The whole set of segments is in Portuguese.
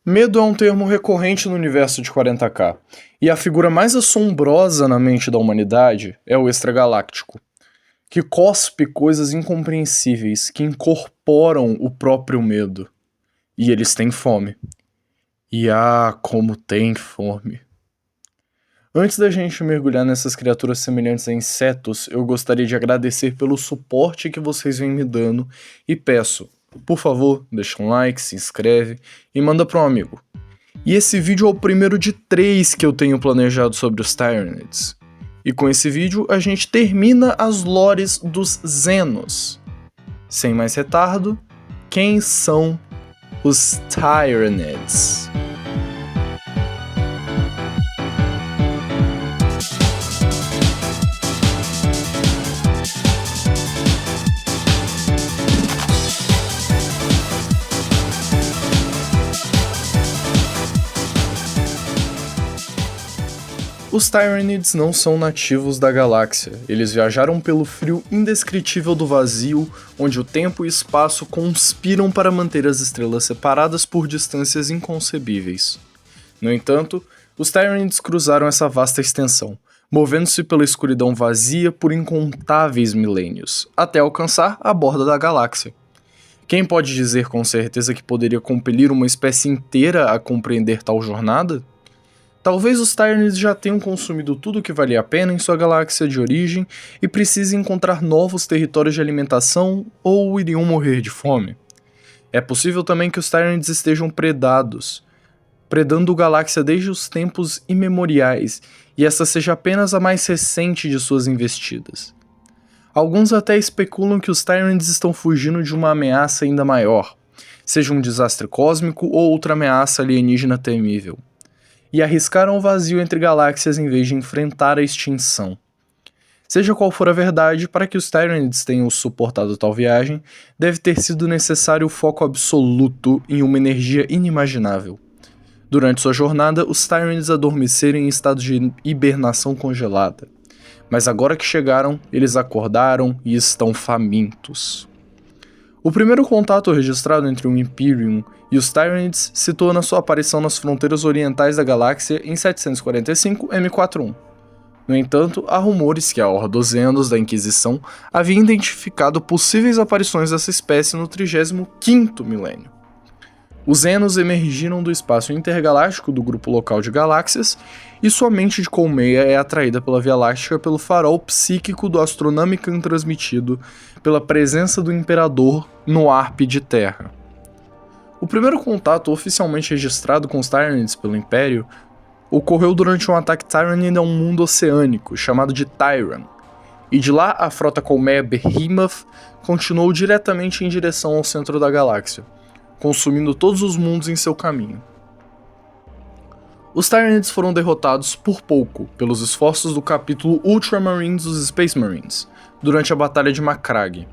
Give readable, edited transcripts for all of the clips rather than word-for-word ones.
Medo é um termo recorrente no universo de 40K, e a figura mais assombrosa na mente da humanidade é o extragaláctico, que cospe coisas incompreensíveis que incorporam o próprio medo. E eles têm fome. E como tem fome. Antes da gente mergulhar nessas criaturas semelhantes a insetos, eu gostaria de agradecer pelo suporte que vocês vêm me dando e peço, por favor, deixa um like, se inscreve e manda para um amigo. E esse vídeo é o primeiro de 3 que eu tenho planejado sobre os Tyranids. E com esse vídeo a gente termina as lores dos Xenos. Sem mais retardo, quem são os Tyranids? Os Tyranids não são nativos da galáxia, eles viajaram pelo frio indescritível do vazio, onde o tempo e espaço conspiram para manter as estrelas separadas por distâncias inconcebíveis. No entanto, os Tyranids cruzaram essa vasta extensão, movendo-se pela escuridão vazia por incontáveis milênios, até alcançar a borda da galáxia. Quem pode dizer com certeza que poderia compelir uma espécie inteira a compreender tal jornada? Talvez os Tyranids já tenham consumido tudo o que valia a pena em sua galáxia de origem e precisem encontrar novos territórios de alimentação ou iriam morrer de fome. É possível também que os Tyranids estejam predando a galáxia desde os tempos imemoriais e essa seja apenas a mais recente de suas investidas. Alguns até especulam que os Tyranids estão fugindo de uma ameaça ainda maior, seja um desastre cósmico ou outra ameaça alienígena temível, e arriscaram o vazio entre galáxias em vez de enfrentar a extinção. Seja qual for a verdade, para que os Tyranids tenham suportado tal viagem, deve ter sido necessário o foco absoluto em uma energia inimaginável. Durante sua jornada, os Tyranids adormeceram em estado de hibernação congelada. Mas agora que chegaram, eles acordaram e estão famintos. O primeiro contato registrado entre o Imperium e os Tyranids citou na sua aparição nas fronteiras orientais da galáxia em 745 M41. No entanto, há rumores que a Horda dos Xenos da Inquisição havia identificado possíveis aparições dessa espécie no 35º milênio. Os Xenos emergiram do espaço intergaláctico do grupo local de galáxias e sua mente de colmeia é atraída pela Via Láctea pelo farol psíquico do Astronomicon transmitido pela presença do Imperador no Arpe de Terra. O primeiro contato oficialmente registrado com os Tyranids pelo Império ocorreu durante um ataque Tyranid a um mundo oceânico chamado de Tyran, e de lá a frota colmeia Behemoth continuou diretamente em direção ao centro da galáxia, consumindo todos os mundos em seu caminho. Os Tyranids foram derrotados por pouco pelos esforços do capítulo Ultramarines dos Space Marines durante a Batalha de Macragge,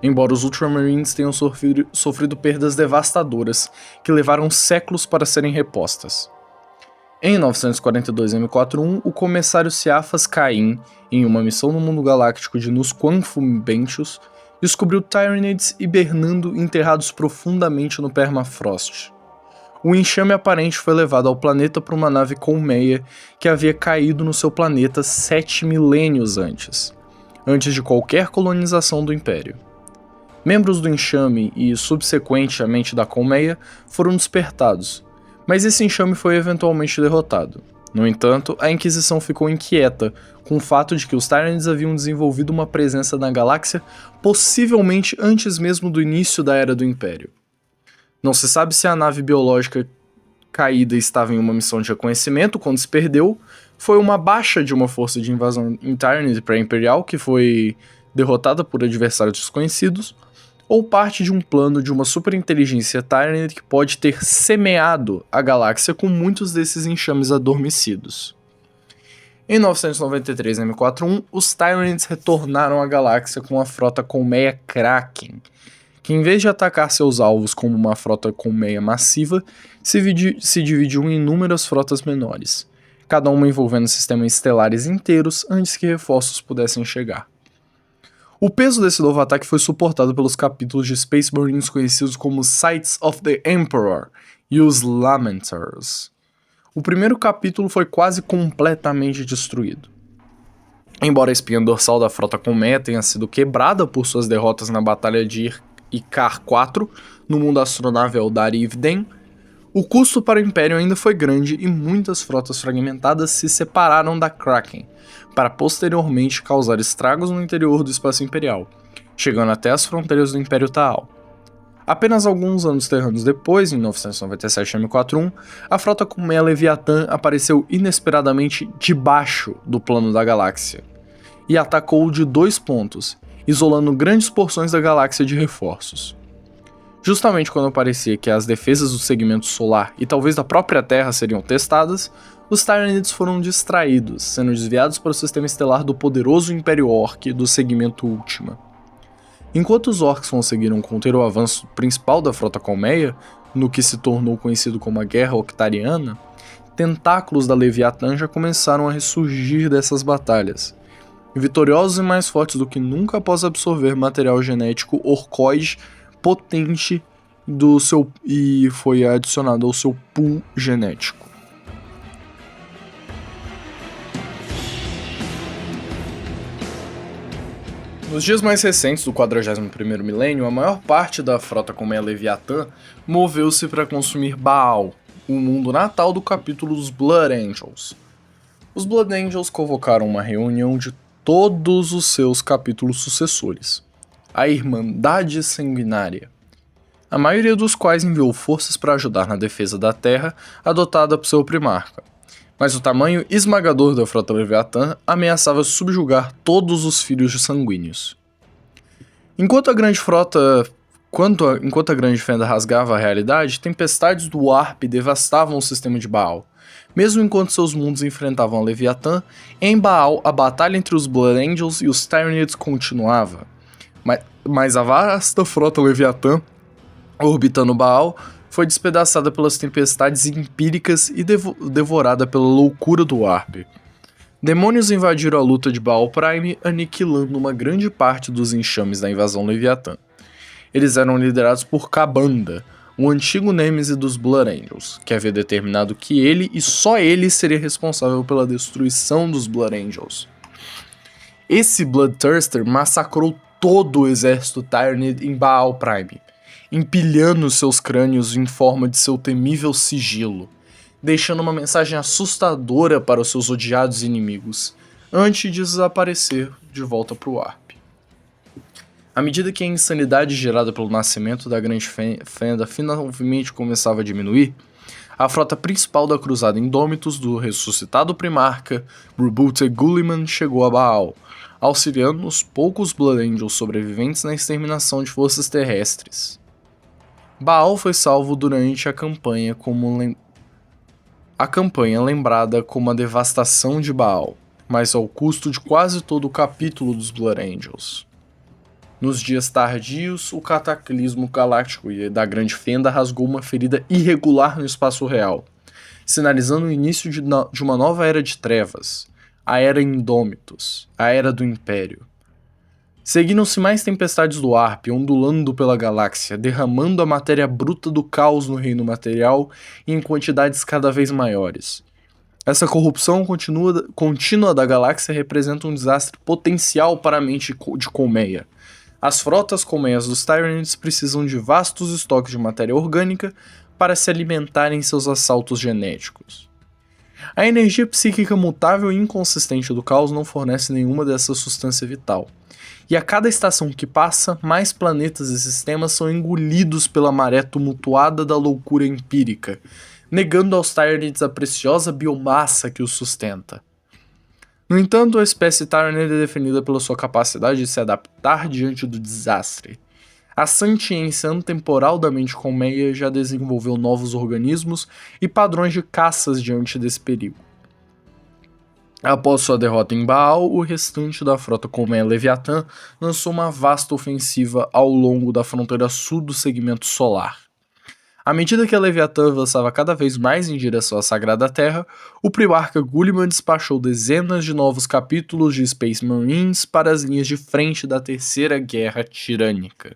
embora os Ultramarines tenham sofrido perdas devastadoras que levaram séculos para serem repostas. Em 942 M41, o comissário Siafas Caim, em uma missão no mundo galáctico de Nusquamphum Bentius, descobriu Tyranids hibernando enterrados profundamente no permafrost. O enxame aparente foi levado ao planeta por uma nave colmeia que havia caído no seu planeta 7 milênios antes de qualquer colonização do Império. Membros do enxame e, subsequentemente da colmeia, foram despertados, mas esse enxame foi eventualmente derrotado. No entanto, a Inquisição ficou inquieta com o fato de que os Tyranids haviam desenvolvido uma presença na galáxia possivelmente antes mesmo do início da Era do Império. Não se sabe se a nave biológica caída estava em uma missão de reconhecimento quando se perdeu, foi uma baixa de uma força de invasão em Tyranid pré-imperial que foi derrotada por adversários desconhecidos, ou parte de um plano de uma superinteligência Tyranid que pode ter semeado a galáxia com muitos desses enxames adormecidos. Em 993 M41, os Tyranids retornaram à galáxia com a frota colmeia Kraken, que em vez de atacar seus alvos como uma frota colmeia massiva, se dividiu em inúmeras frotas menores, cada uma envolvendo sistemas estelares inteiros antes que reforços pudessem chegar. O peso desse novo ataque foi suportado pelos capítulos de Space Marines conhecidos como Sights of the Emperor e os Lamenters. O primeiro capítulo foi quase completamente destruído. Embora a espinha dorsal da frota Colmeia tenha sido quebrada por suas derrotas na Batalha de Icar 4 no mundo astronave Eldar e Ivden, o custo para o Império ainda foi grande e muitas frotas fragmentadas se separaram da Kraken, para posteriormente causar estragos no interior do espaço imperial, chegando até as fronteiras do Império Taal. Apenas alguns anos terranos depois, em 997 M41, a frota Colmeia Leviatã apareceu inesperadamente debaixo do plano da galáxia e atacou de 2 pontos, isolando grandes porções da galáxia de reforços. Justamente quando parecia que as defesas do segmento solar e talvez da própria Terra seriam testadas, os Tyranids foram distraídos, sendo desviados para o sistema estelar do poderoso Império Orc do segmento Ultima. Enquanto os Orcs conseguiram conter o avanço principal da frota Colmeia, no que se tornou conhecido como a Guerra Octariana, tentáculos da Leviatã já começaram a ressurgir dessas batalhas, vitoriosos e mais fortes do que nunca após absorver material genético orcoide potente e foi adicionado ao seu pool genético. Nos dias mais recentes do 41º milênio, a maior parte da frota Colmeia Leviatã moveu-se para consumir Baal, o mundo natal do capítulo dos Blood Angels. Os Blood Angels convocaram uma reunião de todos os seus capítulos sucessores, a Irmandade Sanguinária, a maioria dos quais enviou forças para ajudar na defesa da Terra adotada por seu primarca. Mas o tamanho esmagador da frota Leviatã ameaçava subjugar todos os filhos de sanguíneos. Enquanto a grande fenda rasgava a realidade, tempestades do Warp devastavam o sistema de Baal. Mesmo enquanto seus mundos enfrentavam a Leviatã, em Baal a batalha entre os Blood Angels e os Tyranids continuava. Mas a vasta frota Leviatã, orbitando Baal, foi despedaçada pelas tempestades empíricas e devorada pela loucura do Warp. Demônios invadiram a luta de Baal Prime, aniquilando uma grande parte dos enxames da invasão Leviatã. Eles eram liderados por Kabanda, o antigo nêmese dos Blood Angels, que havia determinado que ele e só ele seria responsável pela destruição dos Blood Angels. Esse Bloodthirster massacrou todo o exército Tyranid em Baal Prime, empilhando seus crânios em forma de seu temível sigilo, deixando uma mensagem assustadora para os seus odiados inimigos, antes de desaparecer de volta para o Warp. À medida que a insanidade gerada pelo nascimento da Grande Fenda finalmente começava a diminuir, a frota principal da Cruzada Indômitos do ressuscitado primarca, Brubulte Gulliman, chegou a Baal, auxiliando os poucos Blood Angels sobreviventes na exterminação de forças terrestres. Baal foi salvo durante a campanha lembrada como a devastação de Baal, mas ao custo de quase todo o capítulo dos Blood Angels. Nos dias tardios, o cataclismo galáctico da Grande Fenda rasgou uma ferida irregular no espaço real, sinalizando o início de uma nova era de trevas, a Era Indômitos, a Era do Império. Seguiram-se mais tempestades do Warp, ondulando pela galáxia, derramando a matéria bruta do caos no reino material em quantidades cada vez maiores. Essa corrupção contínua da galáxia representa um desastre potencial para a mente de Colmeia. As frotas colmeias dos Tyranids precisam de vastos estoques de matéria orgânica para se alimentarem seus assaltos genéticos. A energia psíquica mutável e inconsistente do caos não fornece nenhuma dessa substância vital. E a cada estação que passa, mais planetas e sistemas são engolidos pela maré tumultuada da loucura empírica, negando aos Tyranids a preciosa biomassa que os sustenta. No entanto, a espécie Tyranid é definida pela sua capacidade de se adaptar diante do desastre. A santiência antemporal da mente colmeia já desenvolveu novos organismos e padrões de caças diante desse perigo. Após sua derrota em Baal, o restante da frota colmeia Leviatã lançou uma vasta ofensiva ao longo da fronteira sul do segmento solar. À medida que a Leviatã avançava cada vez mais em direção à Sagrada Terra, o primarca Gulliman despachou dezenas de novos capítulos de Space Marines para as linhas de frente da Terceira Guerra Tirânica.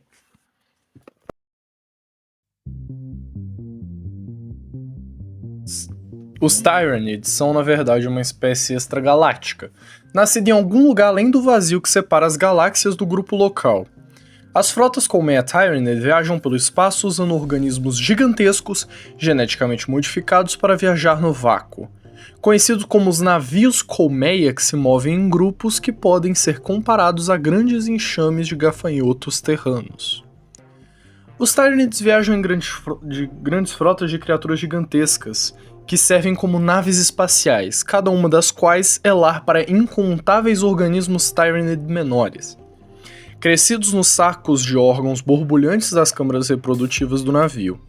Os Tyranids são, na verdade, uma espécie extragaláctica, nascida em algum lugar além do vazio que separa as galáxias do grupo local. As frotas colmeia Tyranid viajam pelo espaço usando organismos gigantescos, geneticamente modificados para viajar no vácuo, conhecidos como os navios colmeia, que se movem em grupos que podem ser comparados a grandes enxames de gafanhotos terranos. Os Tyranids viajam em grandes frotas de criaturas gigantescas, que servem como naves espaciais, cada uma das quais é lar para incontáveis organismos Tyranid menores, crescidos nos sacos de órgãos borbulhantes das câmaras reprodutivas do navio.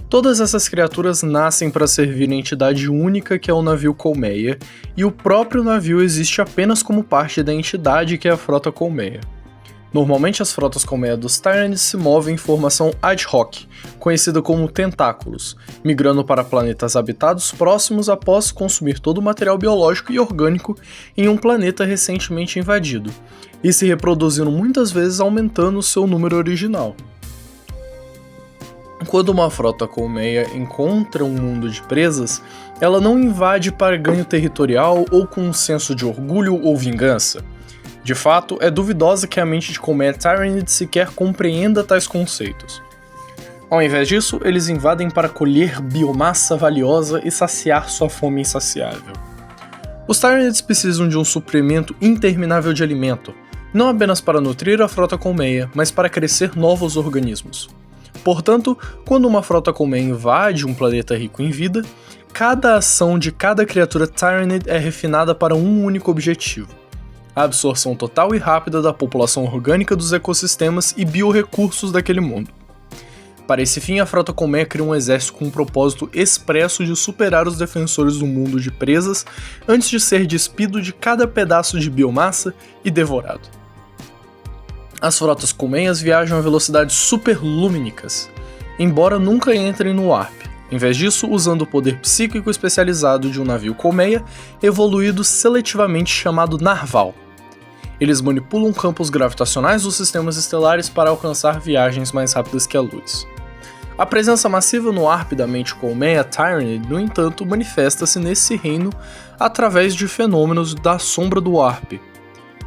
Todas essas criaturas nascem para servir a entidade única que é o navio colmeia, e o próprio navio existe apenas como parte da entidade que é a frota colmeia. Normalmente as frotas colmeia dos Tyranids se movem em formação ad hoc, conhecida como tentáculos, migrando para planetas habitados próximos após consumir todo o material biológico e orgânico em um planeta recentemente invadido, e se reproduzindo muitas vezes aumentando seu número original. Quando uma frota colmeia encontra um mundo de presas, ela não invade para ganho territorial ou com um senso de orgulho ou vingança. De fato, é duvidosa que a mente de colmeia Tyranid sequer compreenda tais conceitos. Ao invés disso, eles invadem para colher biomassa valiosa e saciar sua fome insaciável. Os Tyranids precisam de um suprimento interminável de alimento, não apenas para nutrir a frota colmeia, mas para crescer novos organismos. Portanto, quando uma frota colmeia invade um planeta rico em vida, cada ação de cada criatura Tyranid é refinada para um único objetivo: a absorção total e rápida da população orgânica dos ecossistemas e biorrecursos daquele mundo. Para esse fim, a frota colmeia cria um exército com um propósito expresso de superar os defensores do mundo de presas antes de ser despido de cada pedaço de biomassa e devorado. As frotas colmeias viajam a velocidades superlumínicas, embora nunca entrem no Warp. Em vez disso, usando o poder psíquico especializado de um navio colmeia, evoluído seletivamente chamado Narval. Eles manipulam campos gravitacionais dos sistemas estelares para alcançar viagens mais rápidas que a luz. A presença massiva no Warp da mente colmeia Tyranid, no entanto, manifesta-se nesse reino através de fenômenos da sombra do Warp.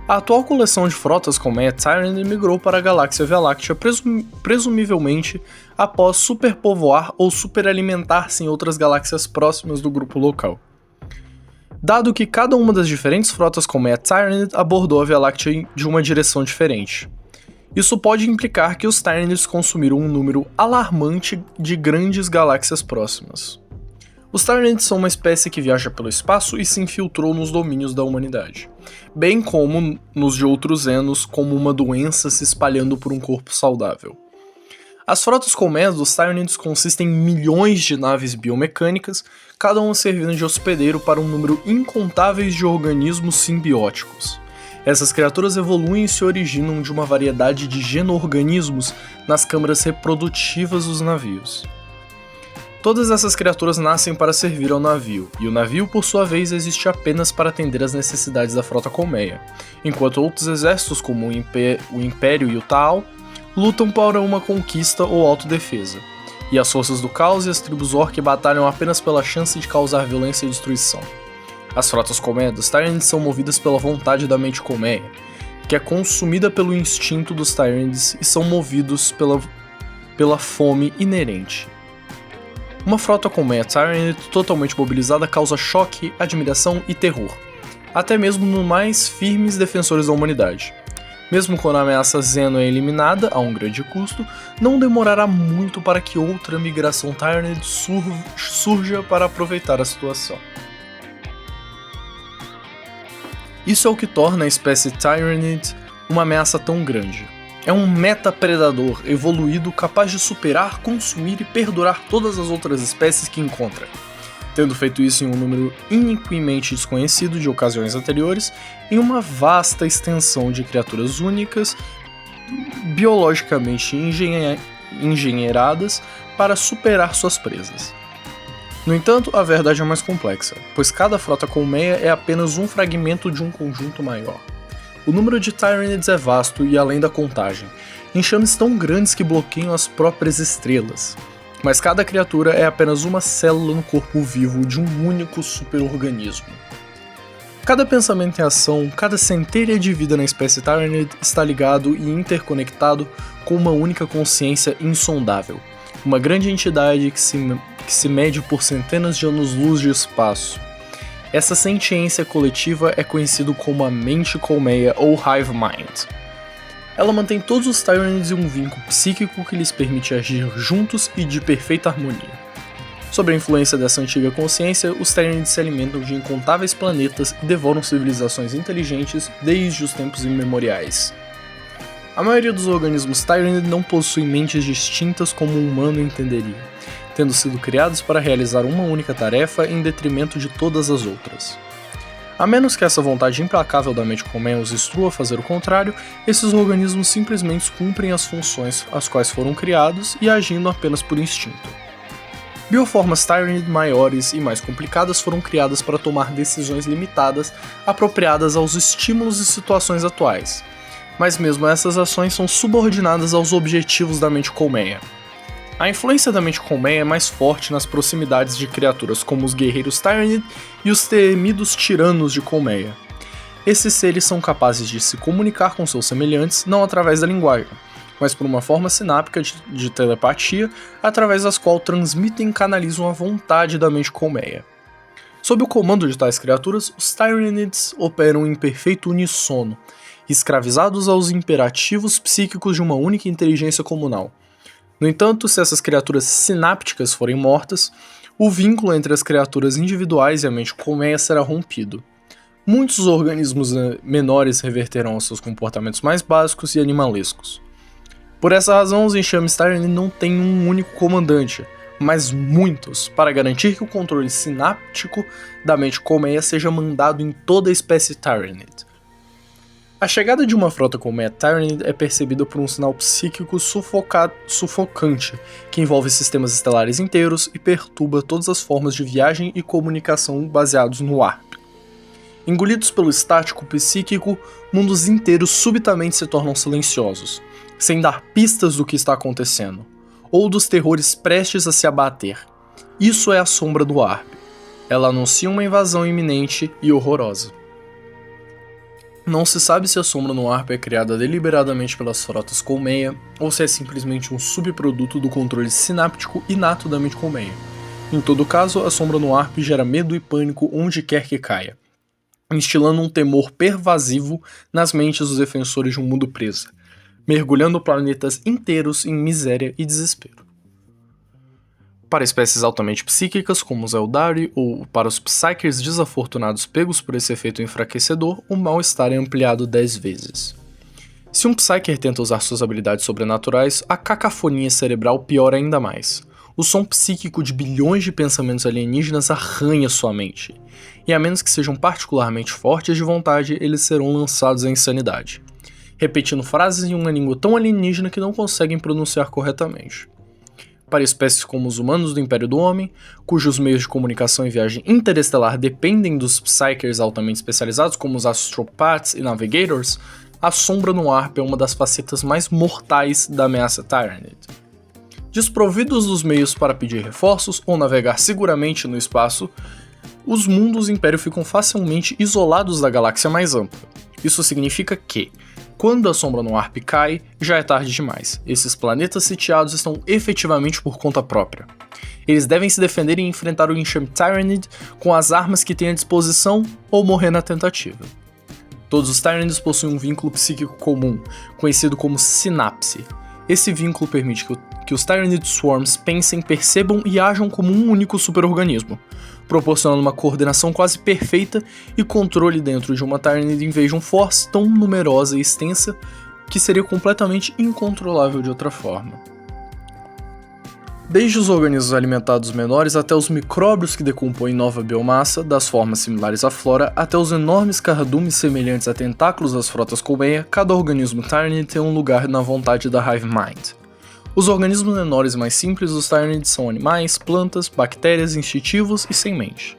A atual coleção de frotas colmeia Tyranid migrou para a galáxia Via Láctea presumivelmente após superpovoar ou superalimentar-se em outras galáxias próximas do grupo local. Dado que cada uma das diferentes frotas colmeia Tyranid abordou a Via Láctea de uma direção diferente. Isso pode implicar que os Tyranids consumiram um número alarmante de grandes galáxias próximas. Os Tyranids são uma espécie que viaja pelo espaço e se infiltrou nos domínios da humanidade, bem como nos de outros Xenos, como uma doença se espalhando por um corpo saudável. As frotas colmeias dos Tyranids consistem em milhões de naves biomecânicas, cada uma servindo de hospedeiro para um número incontáveis de organismos simbióticos. Essas criaturas evoluem e se originam de uma variedade de genoorganismos nas câmaras reprodutivas dos navios. Todas essas criaturas nascem para servir ao navio, e o navio, por sua vez, existe apenas para atender às necessidades da frota colmeia, enquanto outros exércitos, como o Império e o Taal, lutam para uma conquista ou autodefesa, e as forças do caos e as tribos orc batalham apenas pela chance de causar violência e destruição. As frotas colmeia dos Tyranids são movidas pela vontade da mente colmeia, que é consumida pelo instinto dos Tyranids e são movidos pela fome inerente. Uma frota colmeia Tyranid totalmente mobilizada causa choque, admiração e terror, até mesmo nos mais firmes defensores da humanidade. Mesmo quando a ameaça Xeno é eliminada, a um grande custo, não demorará muito para que outra migração Tyranid surja para aproveitar a situação. Isso é o que torna a espécie Tyranid uma ameaça tão grande. É um meta-predador evoluído capaz de superar, consumir e perdurar todas as outras espécies que encontra, tendo feito isso em um número iniquamente desconhecido de ocasiões anteriores, em uma vasta extensão de criaturas únicas, biologicamente engenheiradas para superar suas presas. No entanto, a verdade é mais complexa, pois cada frota colmeia é apenas um fragmento de um conjunto maior. O número de Tyranids é vasto e além da contagem, enxames tão grandes que bloqueiam as próprias estrelas. mas cada criatura é apenas uma célula no corpo vivo de um único superorganismo. Cada pensamento em ação, cada centelha de vida na espécie Tyranid está ligado e interconectado com uma única consciência insondável, uma grande entidade que se mede por centenas de anos-luz de espaço. Essa sentiência coletiva é conhecida como a mente colmeia ou Hive Mind. Ela mantém todos os Tyranids em um vínculo psíquico que lhes permite agir juntos e de perfeita harmonia. Sob a influência dessa antiga consciência, os Tyranids se alimentam de incontáveis planetas e devoram civilizações inteligentes desde os tempos imemoriais. A maioria dos organismos Tyranid não possui mentes distintas como um humano entenderia, tendo sido criados para realizar uma única tarefa em detrimento de todas as outras. A menos que essa vontade implacável da mente colmeia os instrua a fazer o contrário, esses organismos simplesmente cumprem as funções às quais foram criados e agindo apenas por instinto. Bioformas Tyranid maiores e mais complicadas foram criadas para tomar decisões limitadas apropriadas aos estímulos e situações atuais, mas mesmo essas ações são subordinadas aos objetivos da mente colmeia. A influência da mente colmeia é mais forte nas proximidades de criaturas como os guerreiros Tyranid e os temidos tiranos de colmeia. Esses seres são capazes de se comunicar com seus semelhantes não através da linguagem, mas por uma forma sináptica de telepatia, através das qual transmitem e canalizam a vontade da mente colmeia. Sob o comando de tais criaturas, os Tyranids operam em perfeito unissono, escravizados aos imperativos psíquicos de uma única inteligência comunal. No entanto, se essas criaturas sinápticas forem mortas, o vínculo entre as criaturas individuais e a mente colmeia será rompido. Muitos organismos menores reverterão aos seus comportamentos mais básicos e animalescos. Por essa razão, os enxames Tyranid não têm um único comandante, mas muitos, para garantir que o controle sináptico da mente colmeia seja mandado em toda a espécie Tyranid. A chegada de uma frota colmeia Tyranid é percebida por um sinal psíquico sufocante, que envolve sistemas estelares inteiros e perturba todas as formas de viagem e comunicação baseados no ARP. Engolidos pelo estático psíquico, mundos inteiros subitamente se tornam silenciosos, sem dar pistas do que está acontecendo, ou dos terrores prestes a se abater. Isso é a sombra do ARP. Ela anuncia uma invasão iminente e horrorosa. Não se sabe se a sombra no ARP é criada deliberadamente pelas frotas colmeia, ou se é simplesmente um subproduto do controle sináptico inato da mente colmeia. Em todo caso, a sombra no ARP gera medo e pânico onde quer que caia, instilando um temor pervasivo nas mentes dos defensores de um mundo preso, mergulhando planetas inteiros em miséria e desespero. Para espécies altamente psíquicas, como os Eldari, ou para os Psykers desafortunados pegos por esse efeito enfraquecedor, o mal-estar é ampliado 10 vezes. Se um Psyker tenta usar suas habilidades sobrenaturais, a cacofonia cerebral piora ainda mais. O som psíquico de bilhões de pensamentos alienígenas arranha sua mente, e a menos que sejam particularmente fortes de vontade, eles serão lançados à insanidade, repetindo frases em uma língua tão alienígena que não conseguem pronunciar corretamente. Para espécies como os humanos do Império do Homem, cujos meios de comunicação e viagem interestelar dependem dos Psykers altamente especializados como os Astropaths e Navigators, a sombra no ARP é uma das facetas mais mortais da ameaça Tyranid. Desprovidos dos meios para pedir reforços ou navegar seguramente no espaço, os mundos do Império ficam facilmente isolados da galáxia mais ampla. Isso significa que, quando a sombra no ARP cai, já é tarde demais. Esses planetas sitiados estão efetivamente por conta própria. Eles devem se defender e enfrentar o enxame Tyranid com as armas que têm à disposição ou morrer na tentativa. Todos os Tyranids possuem um vínculo psíquico comum, conhecido como sinapse. Esse vínculo permite que os Tyranid Swarms pensem, percebam e ajam como um único superorganismo, proporcionando uma coordenação quase perfeita e controle dentro de uma Tyranid Invasion Force tão numerosa e extensa que seria completamente incontrolável de outra forma. Desde os organismos alimentados menores até os micróbios que decompõem nova biomassa, das formas similares à flora, até os enormes cardumes semelhantes a tentáculos das frotas colmeia, cada organismo Tyranid tem um lugar na vontade da Hive Mind. Os organismos menores e mais simples dos Tyranids são animais, plantas, bactérias, instintivos e sem mente,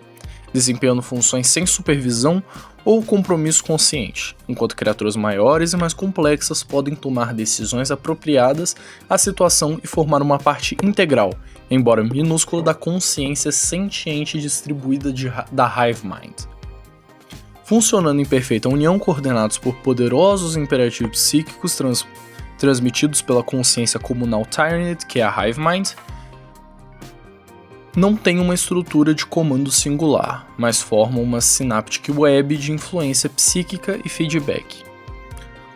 desempenhando funções sem supervisão ou compromisso consciente, enquanto criaturas maiores e mais complexas podem tomar decisões apropriadas à situação e formar uma parte integral embora minúscula, da consciência sentiente distribuída da Hive Mind. Funcionando em perfeita união, coordenados por poderosos imperativos psíquicos transmitidos pela consciência comunal Tyranid, que é a Hive Mind, não tem uma estrutura de comando singular, mas formam uma synaptic web de influência psíquica e feedback.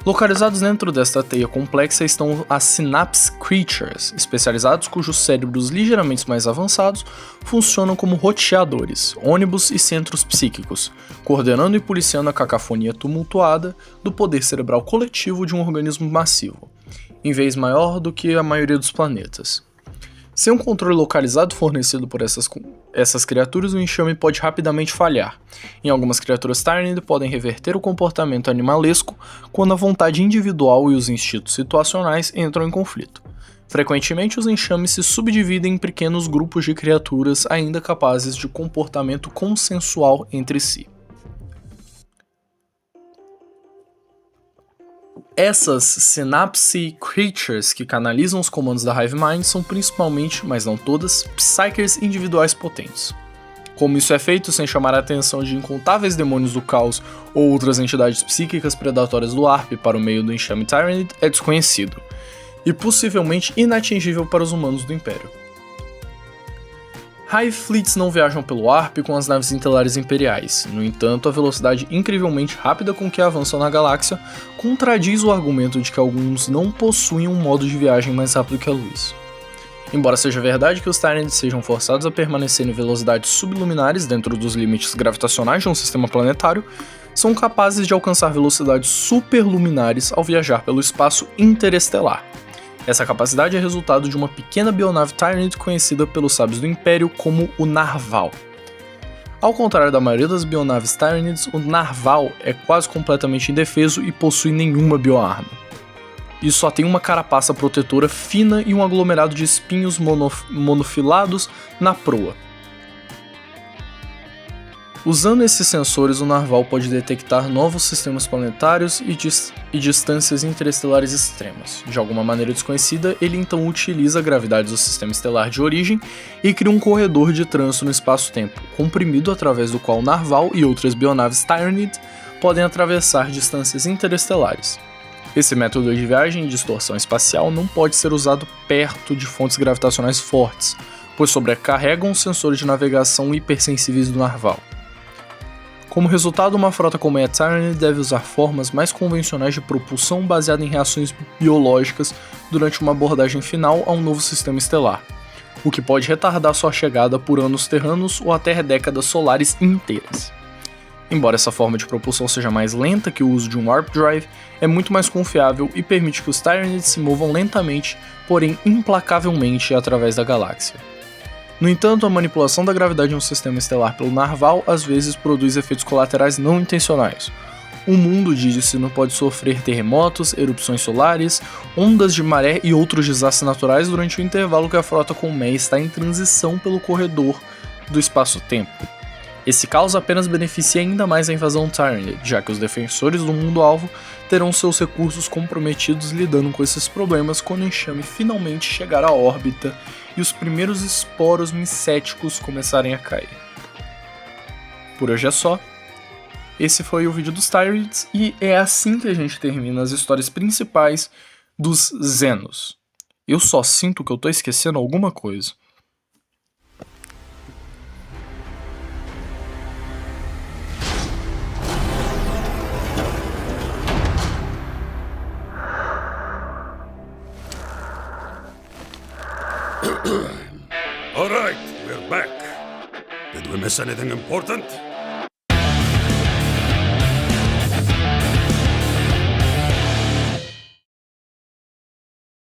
Localizados dentro desta teia complexa estão as Synapse Creatures, especializados cujos cérebros ligeiramente mais avançados funcionam como roteadores, ônibus e centros psíquicos, coordenando e policiando a cacofonia tumultuada do poder cerebral coletivo de um organismo massivo, em vez maior do que a maioria dos planetas. Sem um controle localizado fornecido por essas criaturas, o enxame pode rapidamente falhar. Em algumas criaturas Tyranid podem reverter o comportamento animalesco quando a vontade individual e os instintos situacionais entram em conflito. Frequentemente, os enxames se subdividem em pequenos grupos de criaturas ainda capazes de comportamento consensual entre si. Essas Synapse Creatures que canalizam os comandos da Hive Mind são principalmente, mas não todas, Psykers individuais potentes. Como isso é feito sem chamar a atenção de incontáveis demônios do caos ou outras entidades psíquicas predatórias do ARP para o meio do enxame Tyranid é desconhecido, e possivelmente inatingível para os humanos do Império. Hive Fleets não viajam pelo ARP com as naves estelares imperiais. No entanto, a velocidade incrivelmente rápida com que avançam na galáxia contradiz o argumento de que alguns não possuem um modo de viagem mais rápido que a luz. Embora seja verdade que os Tyranids sejam forçados a permanecer em velocidades subluminares dentro dos limites gravitacionais de um sistema planetário, são capazes de alcançar velocidades superluminares ao viajar pelo espaço interestelar. Essa capacidade é resultado de uma pequena bionave Tyranid conhecida pelos sábios do Império como o Narval. Ao contrário da maioria das bionaves Tyranids, o Narval é quase completamente indefeso e possui nenhuma bioarma. E só tem uma carapaça protetora fina e um aglomerado de espinhos monofilados na proa. Usando esses sensores, o Narval pode detectar novos sistemas planetários e distâncias interestelares extremas. De alguma maneira desconhecida, ele então utiliza a gravidade do sistema estelar de origem e cria um corredor de trânsito no espaço-tempo, comprimido através do qual o Narval e outras bionaves Tyranid podem atravessar distâncias interestelares. Esse método de viagem e distorção espacial não pode ser usado perto de fontes gravitacionais fortes, pois sobrecarregam os sensores de navegação hipersensíveis do Narval. Como resultado, uma frota como a Tyranid deve usar formas mais convencionais de propulsão baseada em reações biológicas durante uma abordagem final a um novo sistema estelar, o que pode retardar sua chegada por anos terranos ou até décadas solares inteiras. Embora essa forma de propulsão seja mais lenta que o uso de um Warp Drive, é muito mais confiável e permite que os Tyranids se movam lentamente, porém implacavelmente através da galáxia. No entanto, a manipulação da gravidade em um sistema estelar pelo Narval às vezes produz efeitos colaterais não intencionais. O mundo de destino pode sofrer terremotos, erupções solares, ondas de maré e outros desastres naturais durante o intervalo que a frota Colmeia está em transição pelo corredor do espaço-tempo. Esse caos apenas beneficia ainda mais a invasão Tyranid, já que os defensores do mundo-alvo terão seus recursos comprometidos lidando com esses problemas quando o enxame finalmente chegar à órbita e os primeiros esporos micéticos começarem a cair. Por hoje é só. Esse foi o vídeo dos Tyranids e é assim que a gente termina as histórias principais dos Xenos. Eu só sinto que eu tô esquecendo alguma coisa. All right, we're back. Did we miss anything important?